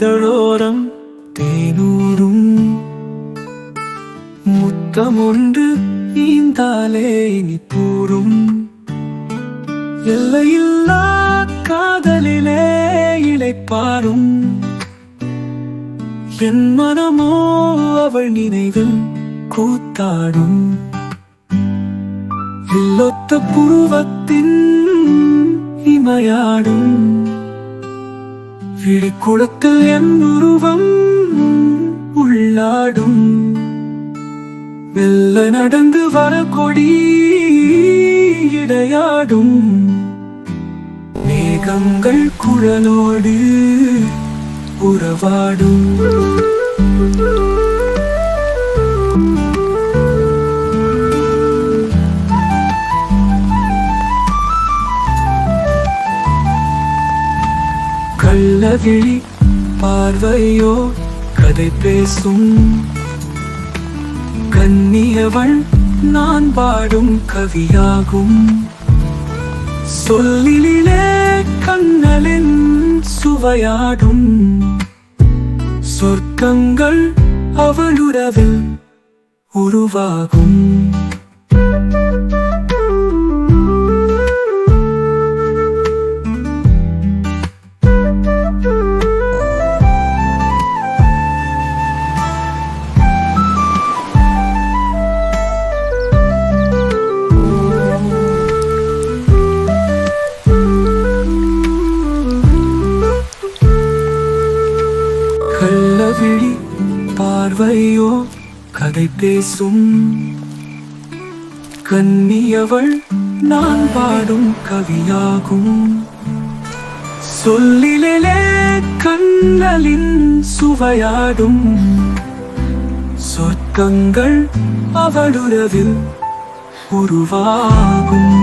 இதழோரம் தேனூரும் முத்தமொன்று ஈந்தாலே இனிப்பூரும் எல்லையில்லா காதலிலே இளைப்பாரும் என் மனமோ அவள் நினைவில் கூத்தாடும் இல்லொத்த புருவத்தின் இமையாடும் விழிக்குளத்தில் என் உருவம் உள்ளாடும் மெல்ல நடந்து வர கொடி இடையாடும் மேகங்கள் குழலோடு உறவாடும் கள்ளவிழி பார்வையோ கதை பேசும் கன்னியவள் நான் பாடும் கவியாகும் சொல்லிலே கண்ணலின் சுவையாடும் சொர்க்கங்கள் அவளுறவில் உருவாகும் கள்ளவிழி பார்வையோ கதை பேசும் கன்னியவள் நான் பாடும் கவியாகும் சொல்லிலே கண்ணலின் சுவையாடும் சொர்க்கங்கள் அவளுறவில் உருவாகும்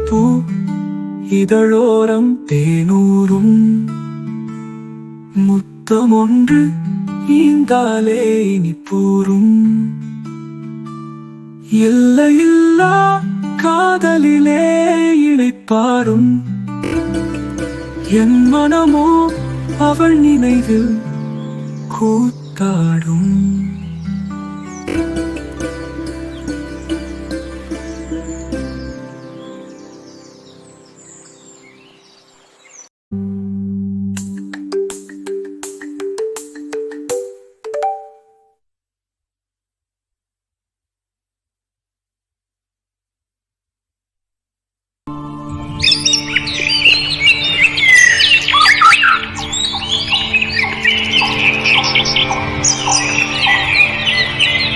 பூ இதழோரம் தேனூரும் முத்தமொன்று ஈந்தாலே இனிப்பூரும் எல்லையில்லா காதலிலே இளைப்பாரும் என் மனமோ அவள் நினைவில் கூத்தாடும்.